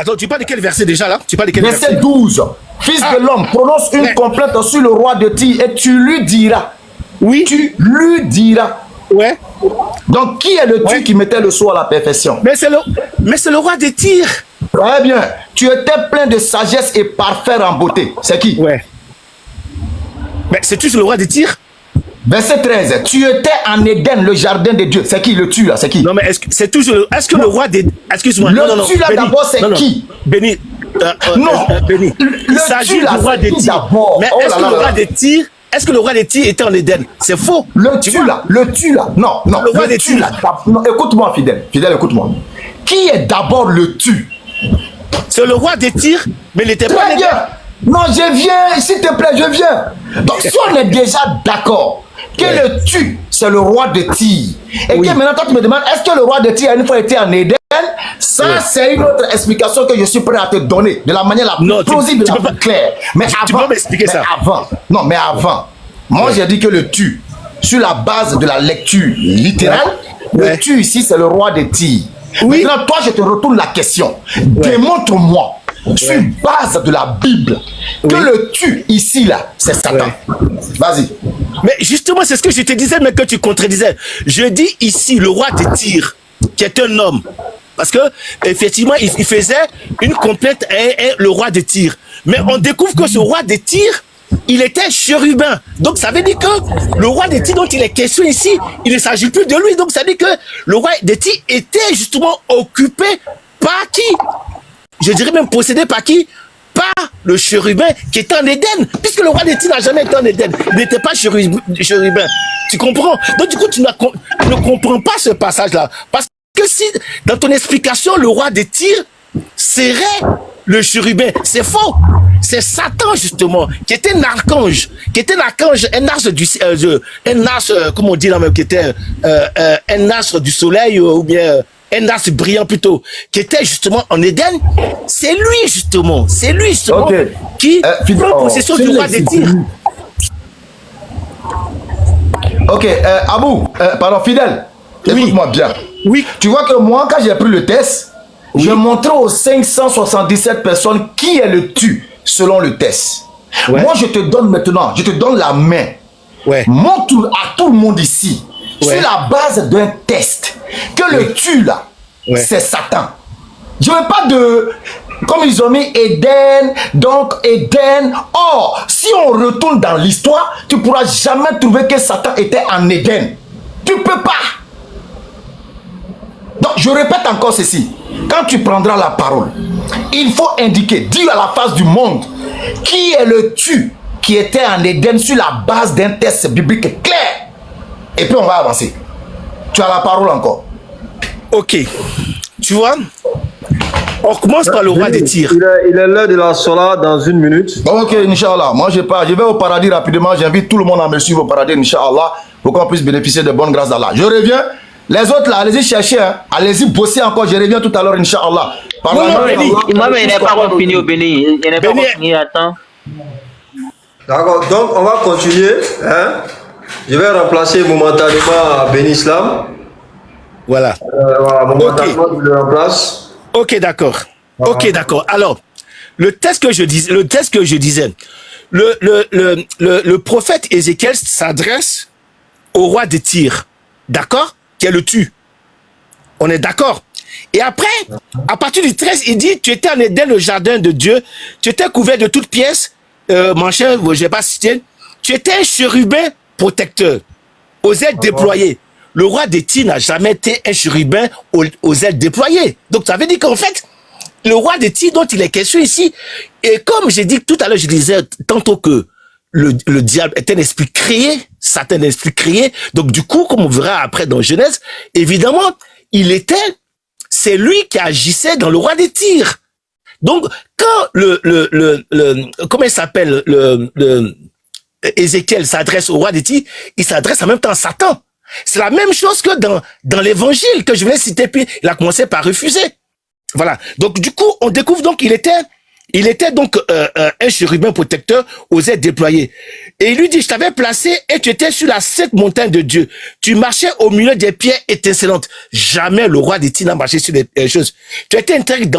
Attends, tu parles de quel verset déjà là? Tu parles de quel verset 12. Fils de l'homme, prononce une complainte sur le roi de Tyr et tu lui diras. Oui. Tu lui diras. Ouais. Donc, qui est le Tyr qui mettait le sceau à la perfection? Mais c'est le roi de Tyr. Très bien. Tu étais plein de sagesse et parfait en beauté. C'est qui? Ouais. Mais c'est toujours le roi de Tyr. Verset 13. Tu étais en Éden, le jardin de Dieu. C'est qui le Tyr là? C'est qui? Non, mais est-ce que le roi de... Excuse-moi. Le Tyr là d'abord, c'est qui? Béni. Non. Béni. Il s'agit du roi de Tyr. Mais est-ce que le roi de Tyr... Est-ce que le roi de Tyr était en Éden? C'est faux. Le Tyr là. Non. Le roi de Tyr. Non, écoute-moi, fidèle. Fidèle, écoute-moi. Qui est d'abord le Tyr? C'est le roi de Tyr, mais il n'était pas en Éden. Non, je viens, s'il te plaît, je viens. Donc, si on est déjà d'accord que le Tyr, c'est le roi de Tyr, et que maintenant, toi, tu me demandes, est-ce que le roi de Tyr a une fois été en Éden? Ça, c'est une autre explication que je suis prêt à te donner, de la manière la plus plausible et la plus claire. Mais tu peux m'expliquer ça? Mais avant, moi, j'ai dit que le Tyr, sur la base de la lecture littérale, le Tyr ici, c'est le roi de Tyr. Maintenant, toi, je te retourne la question. Démontre-moi, sur base de la Bible, que le Tyr ici, là, c'est Satan. Vas-y. Mais justement, c'est ce que je te disais, mais que tu contredisais. Je dis ici, le roi de Tyr, qui est un homme. Parce que, effectivement, il faisait une complainte à le roi de Tyr. Mais on découvre que ce roi de Tyr, il était chérubin. Donc, ça veut dire que le roi de Tyr dont il est question ici, il ne s'agit plus de lui. Donc, ça veut dire que le roi de Tyr était justement occupé par qui? Je dirais même possédé par qui? Par le chérubin qui était en Éden. Puisque le roi de Tyr n'a jamais été en Éden. Il n'était pas chérubin. Tu comprends? Donc, du coup, tu ne comprends pas ce passage-là. Parce que si, dans ton explication, le roi de Tyr serait le chérubin, c'est faux. C'est Satan, justement, qui était un archange, un astre comment on dit là même, qui était un astre du soleil, ou bien un astre brillant plutôt, qui était justement en Éden. C'est lui, justement, qui prend possession du roi de Tyr. Ok, Abou, pardon, fidèle, écoute-moi bien. Oui. Tu vois que moi, quand j'ai pris le test, je montrais aux 577 personnes qui est le Tyr selon le test. Moi, je te donne maintenant, je te donne la main. Montre à tout le monde ici, sur la base d'un test, que le Tyr là, c'est Satan. Je veux pas de... Comme ils ont mis Éden, donc Éden. Or, si on retourne dans l'histoire, tu pourras jamais trouver que Satan était en Éden. Tu peux pas. Donc, je répète encore ceci. Quand tu prendras la parole, il faut indiquer, dire à la face du monde, qui est le Tyr qui était en Éden sur la base d'un test biblique clair. Et puis, on va avancer. Tu as la parole encore. Ok. Tu vois, on commence par le roi de Tyr. Il est l'heure de la Sola dans 1 minute. Ok, Inch'Allah. Moi, je pars. Je vais au paradis rapidement. J'invite tout le monde à me suivre au paradis, Inch'Allah, pour qu'on puisse bénéficier de bonnes grâces d'Allah. Je reviens. Les autres là, allez-y chercher, hein. Allez-y bosser encore. Je reviens tout à l'heure, Inch'Allah. Moi, mais il n'est pas encore fini au Béni. Il n'est pas encore fini, attends. D'accord, donc on va continuer. Hein? Je vais remplacer momentanément Béni Islam. Voilà. Voilà, momentanément, je le remplace. Ok, d'accord. Voilà. Ok, d'accord. Alors, le test que je disais, le prophète Ézéchiel s'adresse au roi de Tyr. D'accord? Qui est le Tyr. On est d'accord? Et après, à partir du 13, il dit, tu étais en Éden, le jardin de Dieu, tu étais couvert de toutes pièces, manchette, je ne vais pas citer, tu étais un chérubin protecteur, aux ailes déployées. Le roi de Tyr n'a jamais été un chérubin aux ailes déployées. Donc, ça veut dire qu'en fait, le roi de Tyr dont il est question ici, et comme j'ai dit tout à l'heure, je disais tantôt que le diable est un esprit créé, Satan est un esprit créé. Donc, du coup, comme on verra après dans Genèse, évidemment, c'est lui qui agissait dans le roi de Tyr. Donc, quand comment il s'appelle, Ézéchiel s'adresse au roi de Tyr, il s'adresse en même temps à Satan. C'est la même chose que dans l'évangile que je voulais citer, puis il a commencé par refuser. Voilà. Donc, du coup, on découvre donc qu'il était donc un chérubin protecteur aux ailes déployées. Et il lui dit, je t'avais placé et tu étais sur la sainte montagne de Dieu. Tu marchais au milieu des pierres étincelantes. Jamais le roi de Tyr n'a marché sur des choses. Tu étais intégré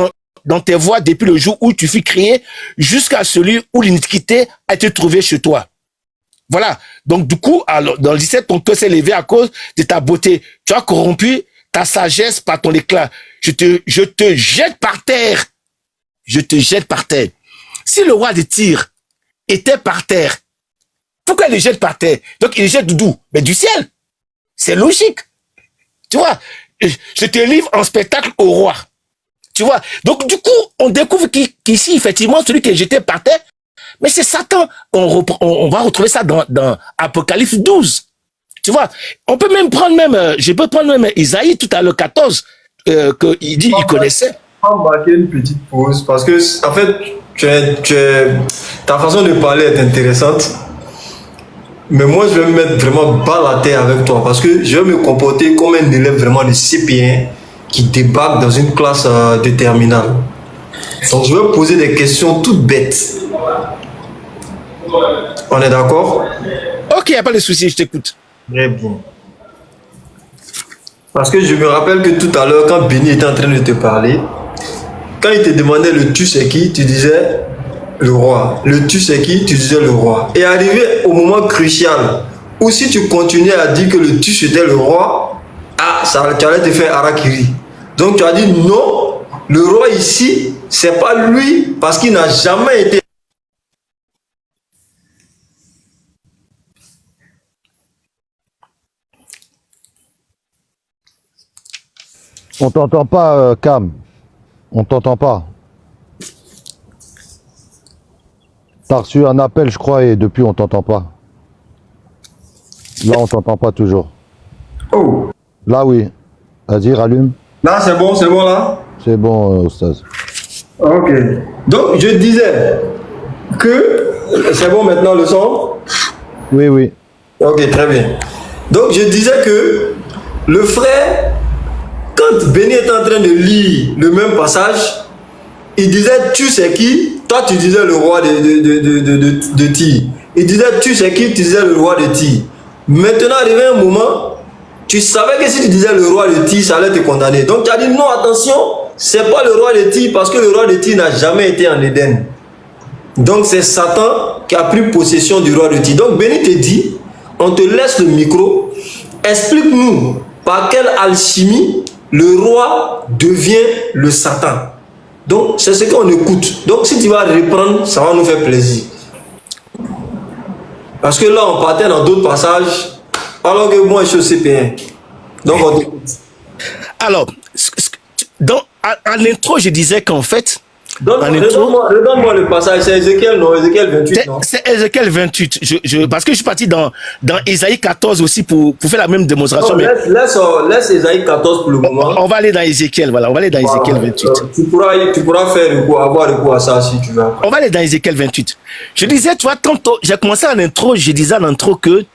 dans tes voies depuis le jour où tu fus créé jusqu'à celui où l'iniquité a été trouvée chez toi. Voilà. Donc, du coup, alors, dans le 17, ton cœur s'est levé à cause de ta beauté. Tu as corrompu ta sagesse par ton éclat. Je te jette par terre. Je te jette par terre. Si le roi de Tyr était par terre, pourquoi il le jette par terre? Donc, il le jette d'où? Mais du ciel. C'est logique. Tu vois, je te livre en spectacle au roi. Tu vois, donc du coup, on découvre qu'ici, effectivement, celui qui est jeté par terre, mais c'est Satan. On va retrouver ça dans Apocalypse 12. Tu vois, on peut même prendre je peux prendre même Isaïe tout à l'heure 14, qu'il dit, il connaissait. On va marquer une petite pause parce que, en fait, ta façon de parler est intéressante. Mais moi, je vais me mettre vraiment bas la terre avec toi parce que je vais me comporter comme un élève vraiment de CP1 qui débarque dans une classe de terminale. Donc, je vais poser des questions toutes bêtes. On est d'accord? Ok, il n'y a pas de souci, je t'écoute. Très bien. Parce que je me rappelle que tout à l'heure, quand Béni était en train de te parler, quand il te demandait le tu c'est qui, tu disais le roi. Le tu c'est qui, tu disais le roi. Et arrivé au moment crucial, où si tu continuais à dire que le tu c'était le roi, tu allais te faire harakiri. Donc tu as dit non, le roi ici, c'est pas lui, parce qu'il n'a jamais été. On t'entend pas, Cam. On t'entend pas. T'as reçu un appel, je crois, et depuis, on t'entend pas. Là, on t'entend pas toujours. Oh. Là, oui. Vas-y, rallume. Là, c'est bon là? C'est bon, Ostaz. Ok. Donc, je disais que... C'est bon maintenant le son? Oui, oui. Ok, très bien. Donc, je disais que le frère, quand Béni est en train de lire le même passage, il disait tu sais qui? Toi, tu disais le roi de Tyr. Il disait tu sais qui? Tu disais le roi de Tyr. Maintenant, arrivé un moment, tu savais que si tu disais le roi de Tyr, ça allait te condamner. Donc, tu as dit non, attention, c'est pas le roi de Tyr parce que le roi de Tyr n'a jamais été en Éden. Donc, c'est Satan qui a pris possession du roi de Tyr. Donc, Béni te dit, on te laisse le micro, explique-nous par quelle alchimie le roi devient le Satan. Donc, c'est ce qu'on écoute. Donc, si tu vas reprendre, ça va nous faire plaisir. Parce que là, on partait dans d'autres passages, alors que moi, je suis au CP1. Donc, on t'écoute. Alors, en intro, je disais qu'en fait... Redonne-moi le passage, c'est Ézéchiel, non? Ézéchiel 28, non? C'est Ézéchiel 28, parce que je suis parti dans Ésaïe 14 aussi pour faire la même démonstration. Non, laisse Ésaïe 14 pour le moment. On va aller dans Ézéchiel, voilà, on va aller dans Ézéchiel 28. Tu pourras faire avoir recours à ça si tu veux. On va aller dans Ézéchiel 28. Je disais, tu vois, tantôt, j'ai commencé en intro, je disais en intro que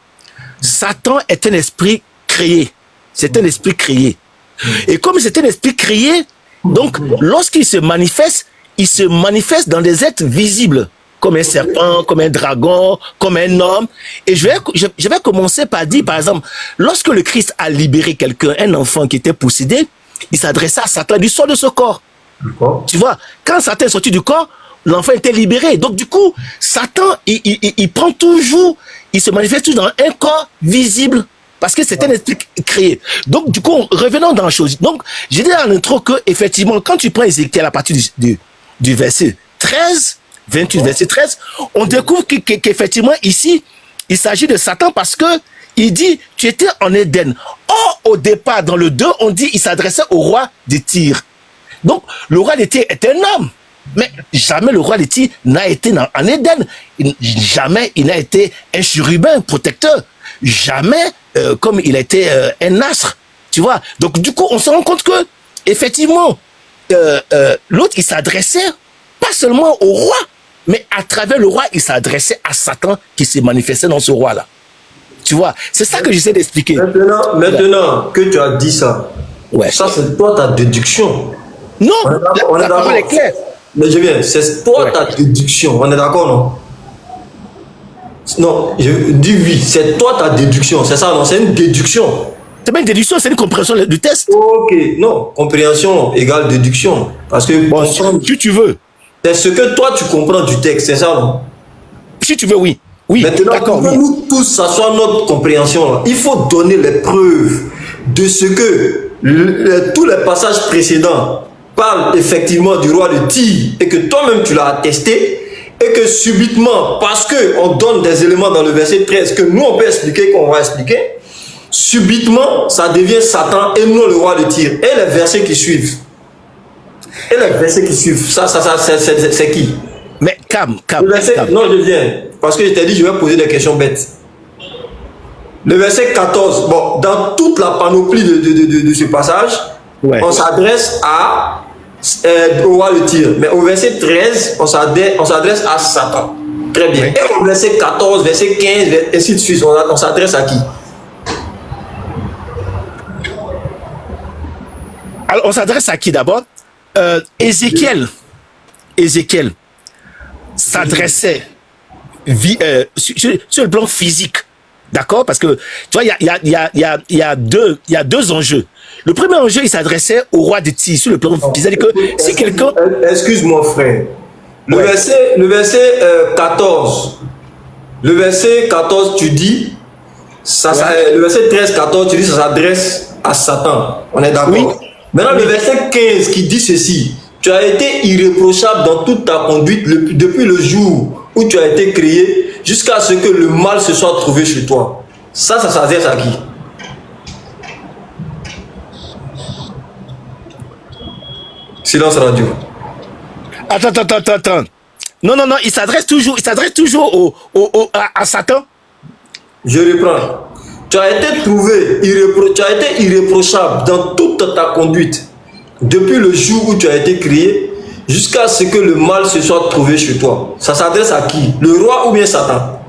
Satan est un esprit créé. C'est un esprit créé. Et comme c'est un esprit créé, donc lorsqu'il se manifeste dans des êtres visibles, comme un serpent, comme un dragon, comme un homme. Et je vais commencer par dire, par exemple, lorsque le Christ a libéré quelqu'un, un enfant qui était possédé, il s'adressait à Satan, il dit, sors de ce corps. Tu vois, quand Satan est sorti du corps, l'enfant était libéré. Donc du coup, Satan, il prend toujours, il se manifeste toujours dans un corps visible, parce que c'est un esprit créé. Donc du coup, revenons dans la chose. Donc, j'ai dit en intro que, effectivement, quand tu prends Ézéchiel à partir du verset 13, 28, verset 13, on découvre qu'effectivement, ici, il s'agit de Satan parce que il dit, tu étais en Éden. Or, au départ, dans le 2, on dit, il s'adressait au roi de Tyr. Donc, le roi de Tyr est un homme. Mais jamais le roi de Tyr n'a été en Éden. Jamais il n'a été un chérubin protecteur. Jamais comme il a été un astre. Tu vois. Donc, du coup, on se rend compte que, effectivement, l'autre, il s'adressait pas seulement au roi, mais à travers le roi, il s'adressait à Satan qui s'est manifesté dans ce roi-là. Tu vois, c'est ça que j'essaie d'expliquer. Maintenant que tu as dit ça, ouais. Ça c'est toi ta déduction. Non, la parole est claire. Mais je viens, c'est toi ta déduction. On est d'accord, non? Non, je dis oui, c'est toi ta déduction. C'est ça, non? C'est une déduction. pas une déduction, c'est une compréhension du test. Ok, non, compréhension égale déduction. Parce que bon, si tu veux. C'est ce que toi tu comprends du texte, c'est ça, non? Si tu veux, oui. Oui, maintenant, d'accord. pour que nous tous, ça soit notre compréhension, là, il faut donner les preuves de ce que tous les passages précédents parlent effectivement du roi de Tyr et que toi-même tu l'as attesté et que subitement, parce qu'on donne des éléments dans le verset 13 que nous on peut expliquer, qu'on va expliquer, subitement ça devient Satan et non le roi de Tyr. Et les versets qui suivent. Ça c'est qui? Mais calme. Non, je viens. Parce que je t'ai dit, je vais poser des questions bêtes. Le verset 14, bon, dans toute la panoplie de ce passage, on s'adresse au roi de Tyr. Mais au verset 13, on s'adresse à Satan. Très bien. Et au verset 14, verset 15, ainsi de suite, on s'adresse à qui? Alors, on s'adresse à qui d'abord? Ézéchiel s'adressait sur le plan physique, d'accord? Parce que tu vois, il y a deux enjeux. Le premier enjeu, il s'adressait au roi de Tyr sur le plan physique. C'est-à-dire que si quelqu'un... Excuse-moi, frère. Le verset 14. Le verset 14, tu dis... le verset 13-14, tu dis ça s'adresse à Satan. On est d'accord? Oui. Maintenant, le verset 15 qui dit ceci. Tu as été irréprochable dans toute ta conduite depuis le jour où tu as été créé jusqu'à ce que le mal se soit trouvé chez toi. Ça s'adresse à qui? Silence radio. Attends. Non, il s'adresse toujours à Satan. Je reprends. Tu as été irréprochable dans toute ta conduite depuis le jour où tu as été créé jusqu'à ce que le mal se soit trouvé chez toi. Ça s'adresse à qui? Le roi ou bien Satan?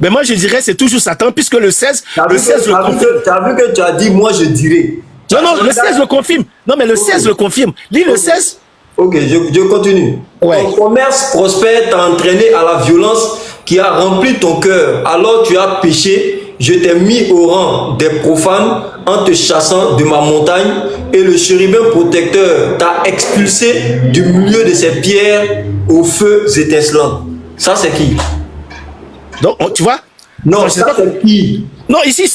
Mais moi je dirais c'est toujours Satan puisque le 16 tu as vu que tu as dit moi je dirais. Non, le 16 le confirme. Non, mais le 16 le confirme. Lis le 16. Ok, je continue. Ouais. Ton commerce prospère t'a entraîné à la violence qui a rempli ton cœur. Alors tu as péché. Je t'ai mis au rang des profanes en te chassant de ma montagne et le chérubin protecteur t'a expulsé du milieu de ces pierres aux feux étincelants. Ça, c'est qui? Donc, tu vois? Non, ça, c'est qui? Non, ici,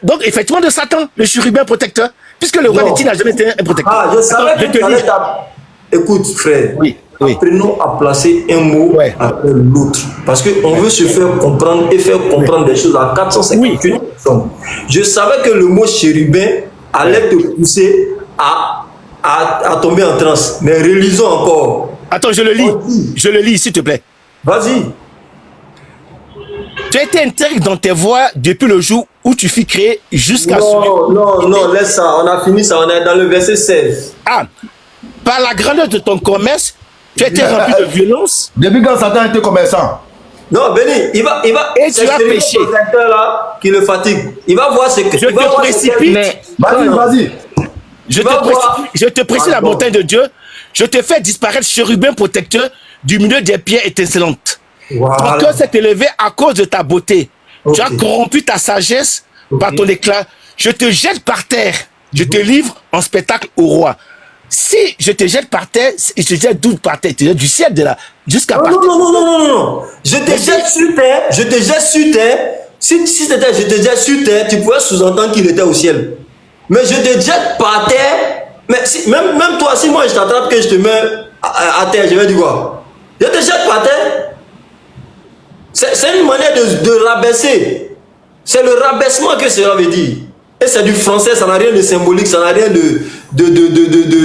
donc effectivement de Satan, le chérubin protecteur, puisque le roi de Tyr n'a jamais été un protecteur. Ah, je savais que tu allais Écoute, frère. Oui. Apprenons à placer un mot après l'autre. Parce qu'on veut se faire comprendre et faire comprendre des choses à 451 personnes. Je savais que le mot chérubin allait te pousser à tomber en transe. Mais relisons encore. Attends, je le lis, s'il te plaît. Vas-y. Tu as été intègre dans tes voies depuis le jour où tu fus créé jusqu'à ce... Non, laisse ça. On a fini ça. On est dans le verset 16. Ah, par la grandeur de ton commerce, tu as été rempli de violence. Depuis quand Satan était commerçant? Non, Béni, il va. Et tu as péché. Là qui le fatigue. Il va voir ce que. Je te précipite. Vas-y. Je te précise la montagne de Dieu. Je te fais disparaître chérubin protecteur du milieu des pierres étincelantes. Ton cœur s'est élevé à cause de ta beauté. Tu as corrompu ta sagesse par ton éclat. Je te jette par terre. Je te livre en spectacle au roi. Si je te jette par terre, je te jette d'où par terre? Je te jette du ciel jusqu'à par terre. Non. Je te jette sur terre. Si c'était je te jette sur terre, tu pourrais sous-entendre qu'il était au ciel. Mais je te jette par terre. Mais même toi, si moi je t'attrape que je te mets à terre, je vais dire quoi? Je te jette par terre. C'est une manière de rabaisser. C'est le rabaissement que cela veut dire. Et c'est du français, ça n'a rien de symbolique, ça n'a rien de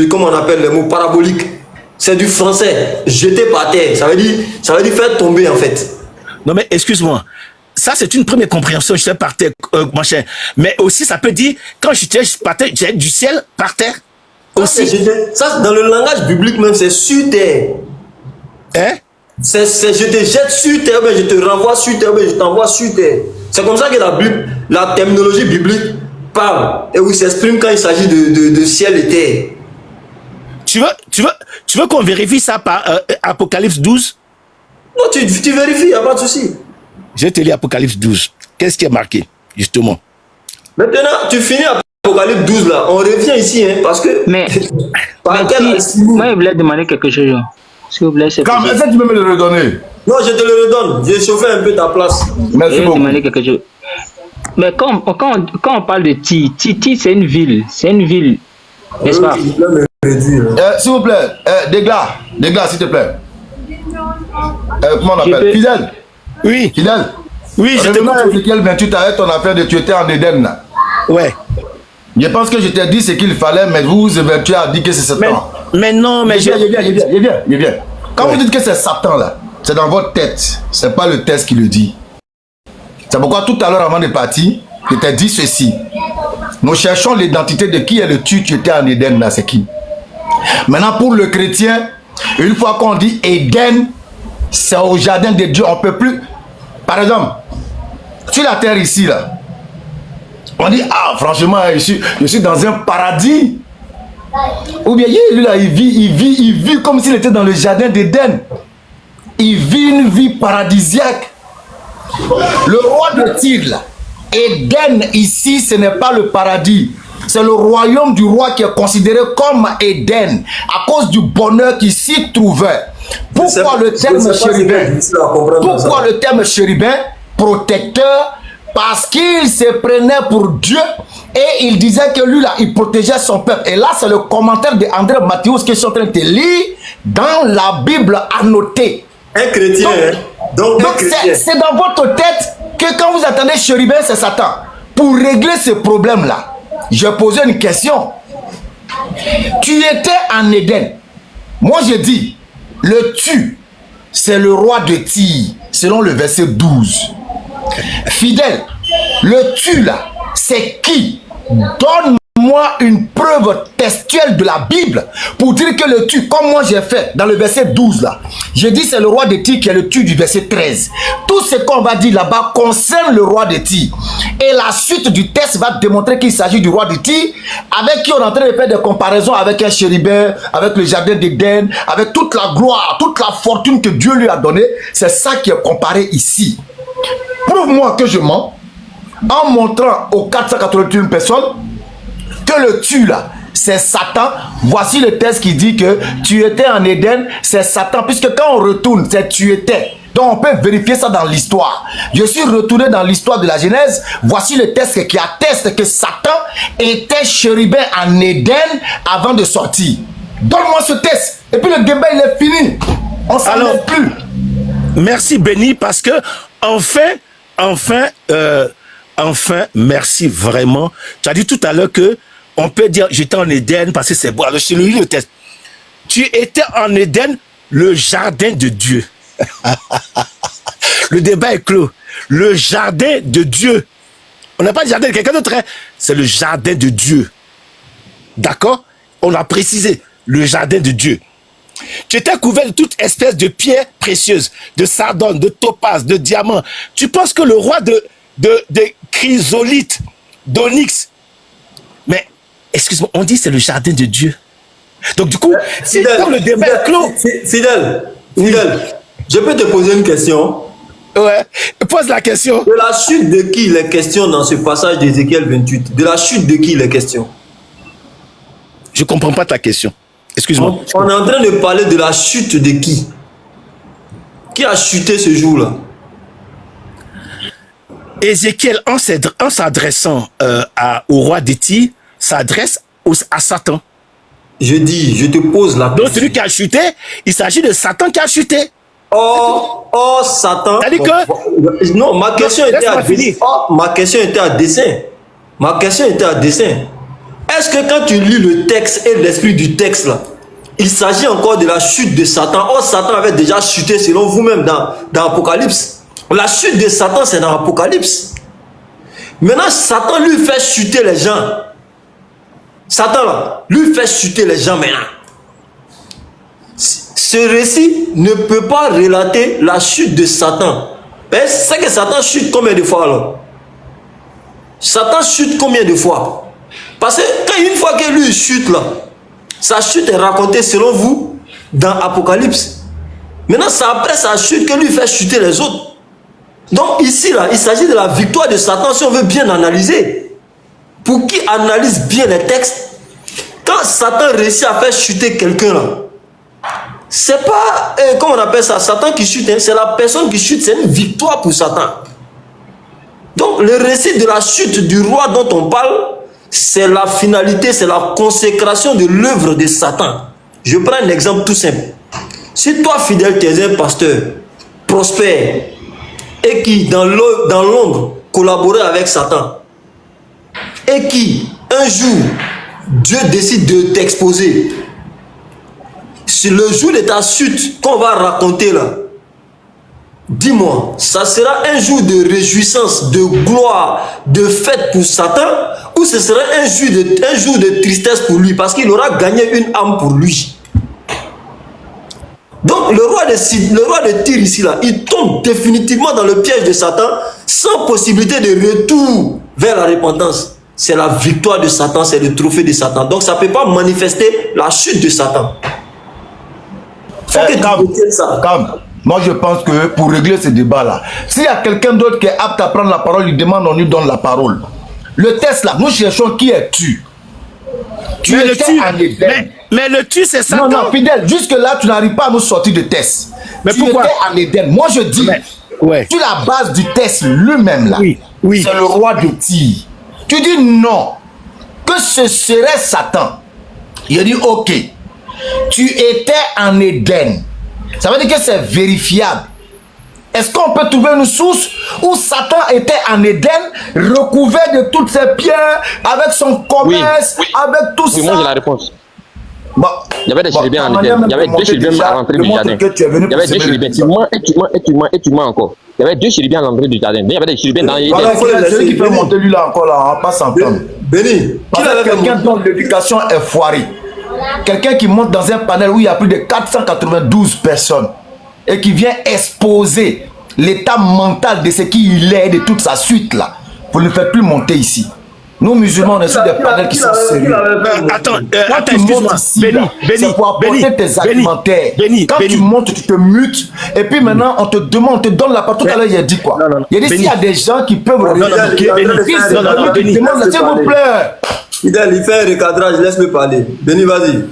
comment on appelle le mot parabolique. C'est du français, jeter par terre, ça veut dire faire tomber en fait. Non mais excuse-moi, ça c'est une première compréhension, je sais par terre, mon cher. Mais aussi ça peut dire, quand je jette par terre, je jette du ciel par terre. Aussi. Ça dans le langage biblique même, c'est sur terre. Hein? Je te jette sur terre, mais je te renvoie sur terre, mais je t'envoie sur terre. C'est comme ça que la terminologie biblique parle et où il s'exprime quand il s'agit de ciel et terre. Tu veux qu'on vérifie ça par Apocalypse 12? Non, tu vérifies, il n'y a pas de souci. Je te lis Apocalypse 12. Qu'est-ce qui est marqué, justement? Maintenant, tu finis Apocalypse 12 là. On revient ici, hein, parce que... Mais moi, je voulais demander quelque chose. S'il vous plaît, c'est... Comme, est-ce que tu peux me le redonner? Non, je te le redonne. J'ai chauffé un peu ta place. Merci beaucoup. Demander quelque chose. Mais quand on parle de Ti, c'est une ville. C'est une ville. N'est-ce pas? S'il vous plaît, Dégla, s'il te plaît. Comment on appelle? Fidèle. Oui. Fidèle. Oui, je te demande Ézéchiel 28 avec ton affaire de tu étais en Éden là. Ouais. Je pense que je t'ai dit ce qu'il fallait, mais tu as dit que c'est Satan. Mais non, mais je viens. Quand vous dites que c'est Satan là, c'est dans votre tête. C'est pas le texte qui le dit. C'est pourquoi tout à l'heure avant de partir, je t'ai dit ceci. Nous cherchons l'identité de qui est le tu étais en Éden là, c'est qui? Maintenant pour le chrétien, une fois qu'on dit Éden, c'est au jardin de Dieu, on ne peut plus. Par exemple, sur la terre ici là, on dit ah franchement je suis dans un paradis. Ou bien lui là il vit comme s'il était dans le jardin d'Éden. Il vit une vie paradisiaque. Le roi de Tyr là, Éden ici ce n'est pas le paradis. C'est le royaume du roi qui est considéré comme Éden à cause du bonheur qui s'y trouvait. Pourquoi le terme chérubin? Pourquoi le terme chérubin? Protecteur. Parce qu'il se prenait pour Dieu et il disait que lui là, il protégeait son peuple. Et là, c'est le commentaire de André Mathéus que je suis en train de lire dans la Bible annotée. Un chrétien. Donc c'est dans votre tête que quand vous attendez chérubin, c'est Satan. Pour régler ce problème-là, je posais une question. Tu étais en Éden. Moi, je dis, le tu, c'est le roi de Tyr, selon le verset 12. Fidèle, le tu là, c'est qui? Donne-moi une preuve textuelle de la Bible pour dire que le tu, comme moi j'ai fait dans le verset 12 là, je dis c'est le roi de Tyr qui est le tu du verset 13. Tout ce qu'on va dire là-bas concerne le roi de Tyr. Et la suite du texte va démontrer qu'il s'agit du roi de Tyr, avec qui on est en train de faire des comparaisons avec un chérubin, avec le jardin d'Éden, avec toute la gloire, toute la fortune que Dieu lui a donnée. C'est ça qui est comparé ici. Prouve-moi que je mens en montrant aux 481 personnes que le tu là, c'est Satan. Voici le texte qui dit que tu étais en Éden, c'est Satan. Puisque quand on retourne, c'est tu étais. Donc on peut vérifier ça dans l'histoire. Je suis retourné dans l'histoire de la Genèse. Voici le texte qui atteste que Satan était chérubin en Éden avant de sortir. Donne-moi ce texte. Et puis le débat il est fini. On s'en met plus. Merci Béni parce que enfin, merci vraiment. Tu as dit tout à l'heure que on peut dire j'étais en Éden parce que c'est beau. Alors je lis le texte. Tu étais en Éden, le jardin de Dieu. Le débat est clos. Le jardin de Dieu. On n'a pas le jardin de quelqu'un d'autre. Hein? C'est le jardin de Dieu. D'accord? On a précisé. Le jardin de Dieu. Tu étais couvert de toute espèce de pierres précieuses, de sardone, de topaz, de diamants. Tu penses que le roi de chrysolite, d'onyx, mais excuse-moi, on dit c'est le jardin de Dieu. Donc du coup, c'est dans le débat clos. Fidèle, je peux te poser une question? Ouais, pose la question. De la chute de qui il est question dans ce passage d'Ézéchiel 28? De la chute de qui il est question? Je comprends pas ta question. Excuse-moi. On est en train de parler de la chute de qui? Qui a chuté ce jour-là? Ézéchiel, en s'adressant au roi de Tyr, s'adresse à Satan. Je te pose la question. Donc celui qui a chuté, il s'agit de Satan qui a chuté. Oh, Satan. C'est-à-dire que... Non, ma question était à dessein. Ma question était à dessein. Est-ce que quand tu lis le texte et l'esprit du texte là, il s'agit encore de la chute de Satan? Oh, Satan avait déjà chuté selon vous-même dans Apocalypse. La chute de Satan, c'est dans Apocalypse. Maintenant, Satan lui fait chuter les gens. Satan là, lui fait chuter les gens maintenant. Ce récit ne peut pas relater la chute de Satan. C'est que Satan chute combien de fois alors? Satan chute combien de fois? Parce que quand une fois que lui chute là, sa chute est racontée selon vous dans Apocalypse. Maintenant c'est après sa chute que lui fait chuter les autres. Donc ici là, il s'agit de la victoire de Satan si on veut bien analyser. pour qui analyse bien les textes, quand Satan réussit à faire chuter quelqu'un là, c'est pas, comment on appelle ça, Satan qui chute, hein, c'est la personne qui chute, c'est une victoire pour Satan. Donc le récit de la chute du roi dont on parle, c'est la finalité, c'est la consécration de l'œuvre de Satan. Je prends un exemple tout simple. Si toi, fidèle, tu es un pasteur prospère et qui, dans l'ombre, collaborait avec Satan, et qui, un jour, Dieu décide de t'exposer, c'est le jour de ta chute qu'on va raconter là. Dis-moi, ça sera un jour de réjouissance, de gloire, de fête pour Satan, ou ce sera un jour de tristesse pour lui, parce qu'il aura gagné une âme pour lui. Donc le roi de Tyr ici là, il tombe définitivement dans le piège de Satan, sans possibilité de retour vers la repentance. C'est la victoire de Satan, c'est le trophée de Satan. Donc ça ne peut pas manifester la chute de Satan. Moi je pense que pour régler ce débat là, s'il y a quelqu'un d'autre qui est apte à prendre la parole, il demande, on lui donne la parole. Le test là, nous cherchons qui es-tu. Tu étais en Éden. Mais le tu c'est Satan. Non, fidèle, jusque là tu n'arrives pas à nous sortir de test. Mais tu pourquoi? étais en Éden. Moi je dis, sur la base du test lui-même là, c'est le roi de Tyr. Tu dis non, que ce serait Satan. Il dit ok, tu étais en Éden. Ça veut dire que c'est vérifiable. Est-ce qu'on peut trouver une source où Satan était en Éden, recouvert de toutes ses pierres, avec son commerce, avec tout ça? Oui, moi j'ai la réponse. Bon, il y avait des chérubins en Éden. Il y avait deux chérubins à l'entrée du jardin. Il y avait deux chérubins. Tu mens encore. Il y avait deux chérubins à l'entrée du jardin. Il y avait des chérubins dans Éden. Voilà, celui qui peut monter lui là encore là, on passe en temps. Béni, quelqu'un dont l'éducation est foirée. Quelqu'un qui monte dans un panel où il y a plus de 492 personnes et qui vient exposer l'état mental de ce qu'il est et de toute sa suite là. Vous ne le faites plus monter ici. Nous musulmans, on est sur des panels qui sont sérieux. Attends, excuse-moi. C'est pour apporter tes argumentaires. Quand tu montes, tu te mutes. Et puis maintenant, on te demande, on te donne la parole. Tout à l'heure, il a dit quoi? Il a dit s'il y a des gens qui peuvent répliquer. S'il vous plaît. Fidèle, il fait un recadrage, laisse-le parler. Béni, vas-y.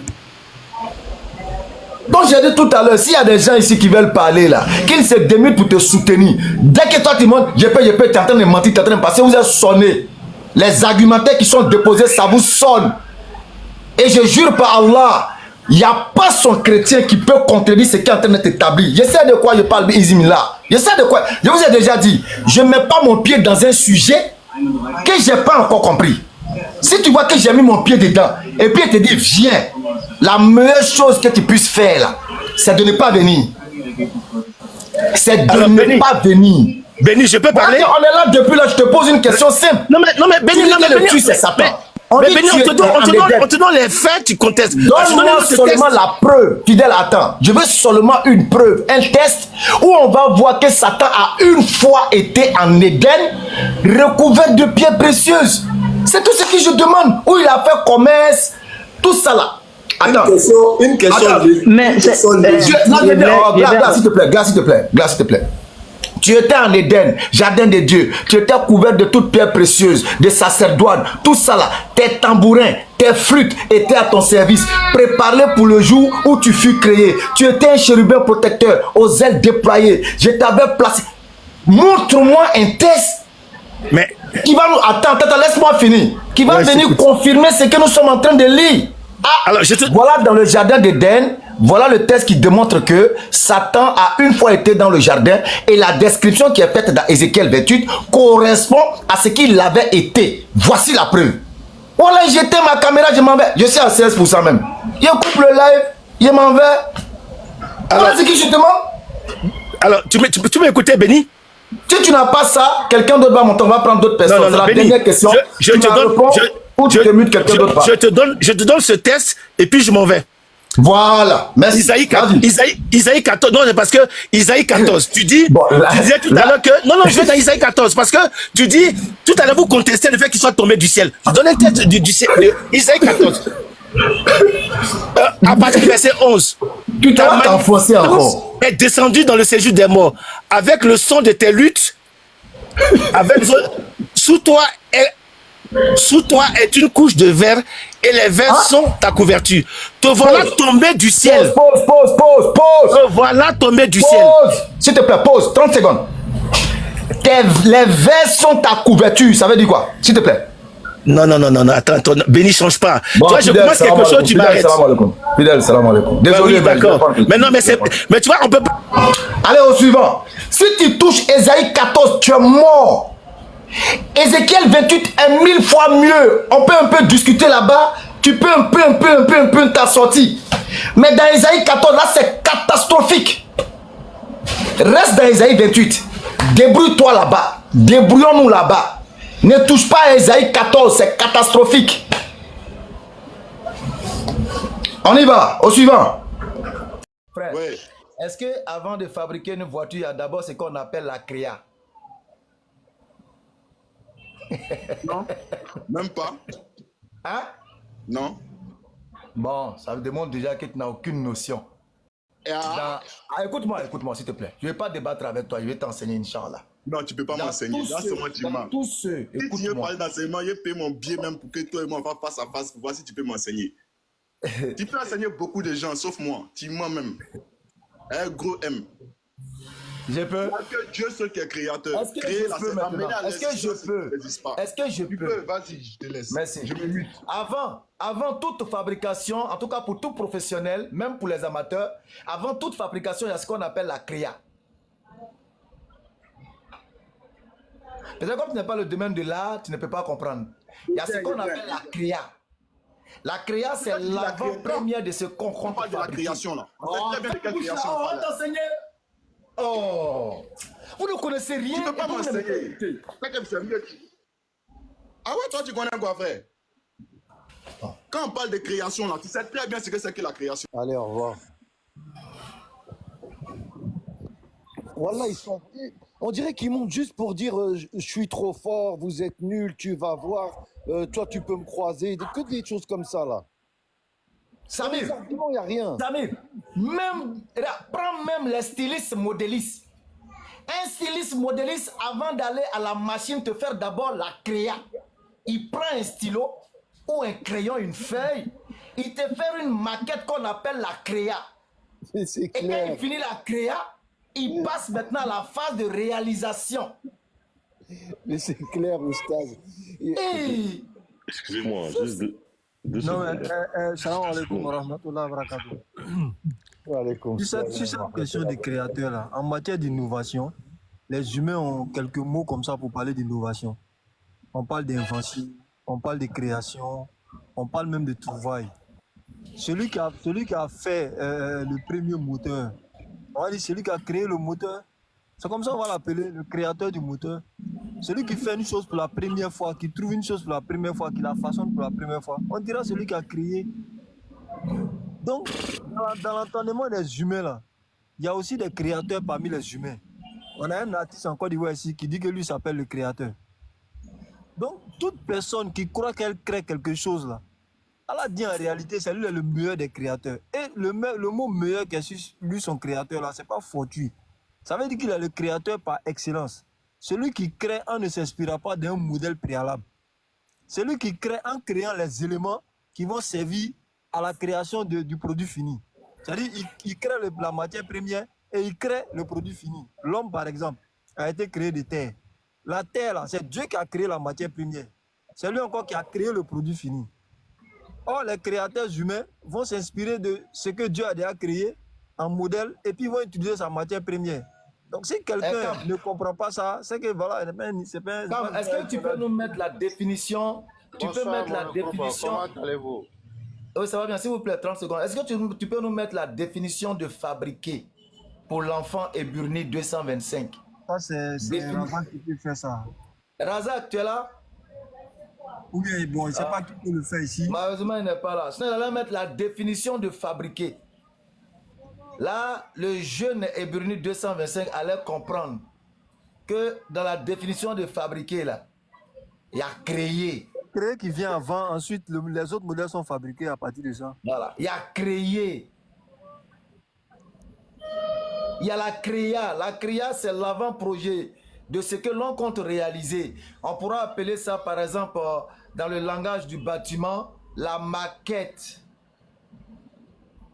Donc j'ai dit tout à l'heure, s'il y a des gens ici qui veulent parler là, qu'ils se démutent pour te soutenir. Dès que toi tu montes, je peux, tu es en train de mentir, tu es en train de passer, vous êtes sonné. Les argumentaires qui sont déposés, ça vous sonne. Et je jure par Allah, il n'y a pas son chrétien qui peut contredire ce qui est en train d'être établi. Je sais de quoi je parle, Izimila. Je sais de quoi. Je vous ai déjà dit, je ne mets pas mon pied dans un sujet que je n'ai pas encore compris. Si tu vois que j'ai mis mon pied dedans, et puis il te dit, viens, la meilleure chose que tu puisses faire là, c'est de ne pas venir. C'est de ne pas venir. Béni, je peux parler? On est là depuis là, je te pose une question simple. Non mais Béni, tu c'est Satan. Mais Béni, on te donne les faits, tu contestes. Donne-moi seulement la preuve. Fidèle, attends. Je veux seulement une preuve, un test où on va voir que Satan a une fois été en Éden, recouvert de pierres précieuses. C'est tout ce que je demande. Où il a fait commerce, tout ça là. Attends. Une question. Mais c'est... Glace, s'il te plaît. Glace, s'il te plaît. Tu étais en Éden, jardin de Dieu. Tu étais couvert de toutes pierres précieuses, des sacerdotes, tout ça là. Tes tambourins, tes flûtes étaient à ton service, préparés pour le jour où tu fus créé. Tu étais un chérubin protecteur, aux ailes déployées. Je t'avais placé. Montre-moi un test. Mais qui va nous... Attends, laisse-moi finir. Qui va venir confirmer ce que nous sommes en train de lire. Ah, alors, voilà dans le jardin d'Éden, voilà le texte qui démontre que Satan a une fois été dans le jardin et la description qui est faite dans Ézéchiel 28 correspond à ce qu'il avait été. Voici la preuve. Voilà, j'éteins ma caméra, je m'en vais. Je suis à 16% même. Je coupe le live, je m'en vais. Alors, c'est qui je demande? Alors, tu m'as écouté, Béni? Si tu n'as pas ça, quelqu'un d'autre va monter, on va prendre d'autres personnes. C'est la dernière question. Je te donne ce test et puis je m'en vais. Voilà. Merci. Isaïe 14. Non, parce que Isaïe 14, tu dis, tu disais tout à l'heure que... Non, je vais dans Isaïe 14 parce que tu dis, tout à l'heure vous contestez le fait qu'il soit tombé du ciel. Je donne un test du ciel. Isaïe 14. À partir du verset 11. Tu t'as t'enfoncer encore. Est descendu dans le séjour des morts avec le son de tes luttes. Sous toi est Sous toi est une couche de verre et les verres sont ta couverture. Te voilà tombé du ciel. Pause. Te voilà tombé du ciel. S'il te plaît, pause. 30 secondes. Les verres sont ta couverture. Ça veut dire quoi? S'il te plaît. Non, attends, Béni, change pas. Bon, toi, je commence quelque chose, tu m'arrêtes. Fidèle, salam alaikum. Désolé, oui, d'accord. Mais non, mais tu vois, on peut pas. Allez, au suivant. Si tu touches Ésaïe 14, tu es mort. Ézéchiel 28 est 1000 fois mieux. On peut un peu discuter là-bas. Tu peux un peu t'en sortir. Mais dans Ésaïe 14, là, c'est catastrophique. Reste dans Ésaïe 28. Débrouille-toi là-bas. Débrouillons-nous là-bas. Ne touche pas à Ésaïe 14, c'est catastrophique. On y va, au suivant. Frère, oui. Est-ce que avant de fabriquer une voiture, il y a d'abord ce qu'on appelle la créa? Non, même pas. Hein? Non. Bon, ça demande déjà que tu n'as aucune notion. Écoute-moi, s'il te plaît. Je ne vais pas débattre avec toi, je vais t'enseigner, Inch'Allah. Non, tu ne peux pas m'enseigner. Là, c'est moi qui mens. Tous ceux, si tu veux parler d'enseignement, je paye mon billet même pour que toi et moi, on va face à face pour voir si tu peux m'enseigner. Tu peux enseigner beaucoup de gens, sauf moi. Tu mens même. Un gros M. Je peux. Parce que Dieu seul qui est créateur. Est-ce que je peux maintenant? Est-ce que je peux? Est-ce que je peux? Vas-y, je te laisse. Merci. Je me mute. Avant toute fabrication, en tout cas pour tout professionnel, même pour les amateurs, avant toute fabrication, il y a ce qu'on appelle la créa. Peut-être comme tu n'es pas le domaine de l'art, tu ne peux pas comprendre. Il y a ce qu'on appelle la créa. La créa, c'est l'avant-première de ce qu'on compte. On parle de la création là. On sait très bien de quelle création on parle. Oh, vous ne connaissez rien. Tu ne peux pas m'enseigner. Ah ouais, toi tu connais quoi faire? Quand on parle de création là, tu sais très bien ce que c'est que la création. Allez, au revoir. Voilà, ils sont... On dirait qu'ils montent juste pour dire je suis trop fort, vous êtes nuls, tu vas voir, toi tu peux me croiser, que des choses comme ça là. Samir, il n'y a rien. Samir, prends même les stylistes modélistes. Un styliste modéliste, avant d'aller à la machine te faire d'abord la créa, il prend un stylo ou un crayon, une feuille, il te fait une maquette qu'on appelle la créa. C'est clair. Et quand il finit la créa, il passe maintenant à la phase de réalisation. Mais c'est clair, Oustaz. Excusez-moi, juste deux secondes. Salam alaikum wa rahmatullahi wa barakatuh. Sur cette question des créateurs, là, en matière d'innovation, les humains ont quelques mots comme ça pour parler d'innovation. On parle d'invention, on parle de création, on parle même de trouvailles. Celui qui a fait le premier moteur, on va dire celui qui a créé le moteur, c'est comme ça on va l'appeler, le créateur du moteur. Celui qui fait une chose pour la première fois, qui trouve une chose pour la première fois, qui la façonne pour la première fois, on dira celui qui a créé. Donc, dans l'entendement des humains, là, il y a aussi des créateurs parmi les humains. On a un artiste en Côte d'Ivoire ici qui dit que lui s'appelle le créateur. Donc, toute personne qui croit qu'elle crée quelque chose, là, elle a dit en réalité, c'est lui le meilleur des créateurs. Et le mot meilleur qui est sur lui, son créateur, là, c'est pas fortuit. Ça veut dire qu'il est le créateur par excellence. Celui qui crée en ne s'inspirant pas d'un modèle préalable. Celui qui crée en créant les éléments qui vont servir à la création du produit fini. C'est-à-dire qu'il crée la matière première et il crée le produit fini. L'homme, par exemple, a été créé de terre. La terre, là, c'est Dieu qui a créé la matière première. C'est lui encore qui a créé le produit fini. Or, les créateurs humains vont s'inspirer de ce que Dieu a déjà créé en modèle et puis vont utiliser sa matière première. Donc, si quelqu'un ne comprend pas ça, c'est que voilà, c'est pas... Est-ce que tu peux nous mettre la définition? Tu peux mettre la définition. Comment allez-vous? Oui, ça va bien, s'il vous plaît, 30 secondes. Est-ce que tu peux nous mettre la définition de fabriquer pour l'enfant Eburni 225? Ça, c'est Razak qui peut faire ça. Razak, tu es là? Oui, bon, je ne sais pas qui peut le faire ici. Malheureusement, il n'est pas là. Sinon, il allait mettre la définition de fabriquer. Là, le jeune Eburni 225 allait comprendre que dans la définition de fabriquer, là, il y a créé. Créé qui vient avant, ensuite les autres modèles sont fabriqués à partir de ça. Voilà, il y a créé. Il y a la créa. La créa, c'est l'avant-projet. de ce que l'on compte réaliser. On pourra appeler ça, par exemple, dans le langage du bâtiment, la maquette.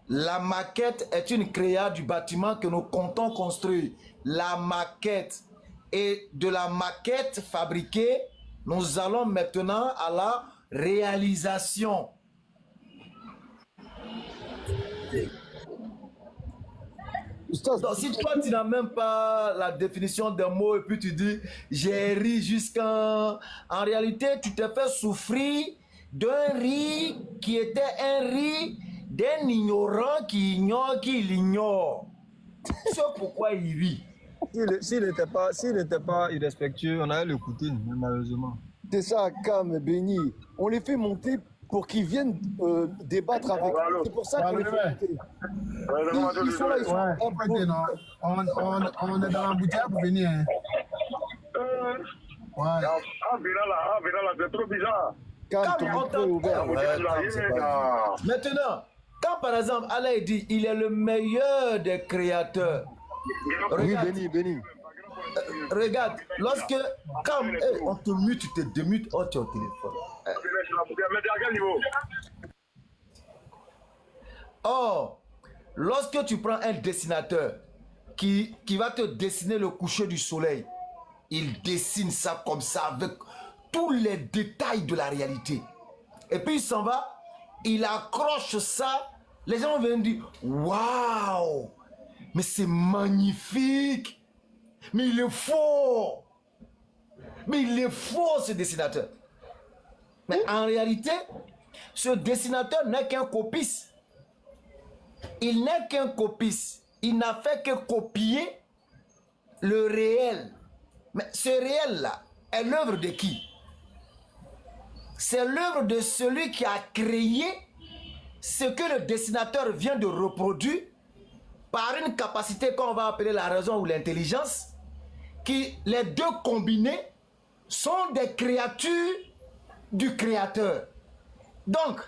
La maquette est une créa du bâtiment que nous comptons construire. La maquette. Et de la maquette fabriquée, nous allons maintenant à la réalisation. Donc, si toi tu n'as même pas la définition d'un mot et puis tu dis j'ai ri jusqu'en... En réalité, tu te fais souffrir d'un riz qui était un riz d'un ignorant qui ignore qu'il ignore. C'est pourquoi il rit. S'il n'était pas irrespectueux, on allait l'écouter, malheureusement. C'est ça, Cam, Benny. On les fait monter pour qu'ils viennent débattre avec nous. C'est pour ça qu'on les fait monter. Ils sont là, ils sont on est dans l'embouteillage pour venir. Hein. Ouais. Là, c'est trop bizarre. Maintenant, quand par exemple Allah dit il est le meilleur des créateurs. Regarde, Oui, Béni. regarde, lorsque quand on te mute, tu te démutes, oh tu es au téléphone. Or, lorsque tu prends un dessinateur qui va te dessiner le coucher du soleil, il dessine ça comme ça avec tous les détails de la réalité. Et puis il s'en va, il accroche ça, les gens viennent dire waouh, mais c'est magnifique, mais il est fort, ce dessinateur. Mais en réalité, ce dessinateur n'est qu'un copiste. Il n'est qu'un copiste. Il n'a fait que copier le réel. Mais ce réel-là est l'œuvre de qui? C'est l'œuvre de celui qui a créé ce que le dessinateur vient de reproduire par une capacité qu'on va appeler la raison ou l'intelligence, qui les deux combinés sont des créatures du créateur. Donc,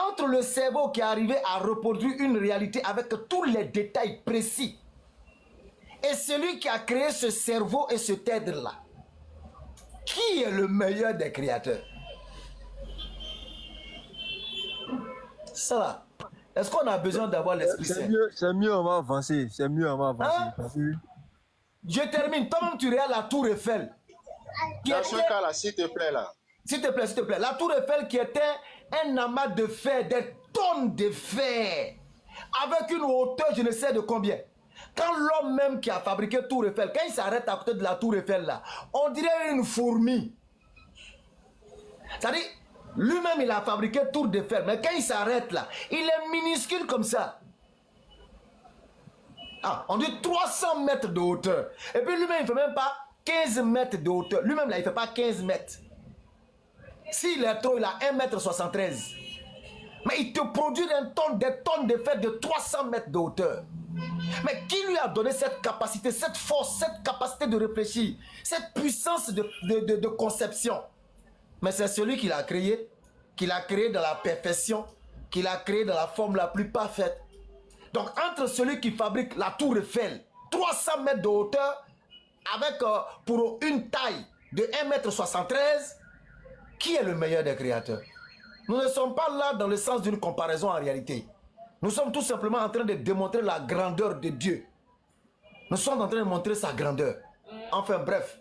entre le cerveau qui est arrivé à reproduire une réalité avec tous les détails précis et celui qui a créé ce cerveau et ce tête-là, qui est le meilleur des créateurs? Ça là, est-ce qu'on a besoin d'avoir l'esprit saint? C'est mieux, on va avancer. Hein? Je termine. Toi-même, tu regardes la tour Eiffel. Dans ce cas-là, s'il te plaît, là. S'il te plaît. La tour Eiffel qui était un amas de fer, des tonnes de fer, avec une hauteur, je ne sais de combien. Quand l'homme même qui a fabriqué tour Eiffel, quand il s'arrête à côté de la tour Eiffel, là, on dirait une fourmi. C'est-à-dire, lui-même, il a fabriqué tour Eiffel, mais quand il s'arrête là, il est minuscule comme ça. Ah, on dit 300 mètres de hauteur. Et puis lui-même, il ne fait même pas 15 mètres de hauteur. Lui-même, là, il ne fait pas 15 mètres. S'il est trop, il a 1,73 m. Mais il te produit des tonnes de fer de 300 mètres de hauteur. Mais qui lui a donné cette capacité, cette force, cette capacité de réfléchir, cette puissance de conception? Mais c'est celui qui l'a créé dans la perfection, qui l'a créé dans la forme la plus parfaite. Donc entre celui qui fabrique la tour Eiffel, 300 mètres de hauteur, avec pour une taille de 1,73 m, qui est le meilleur des créateurs? Nous ne sommes pas là dans le sens d'une comparaison en réalité. Nous sommes tout simplement en train de démontrer la grandeur de Dieu. Nous sommes en train de montrer sa grandeur. Enfin bref.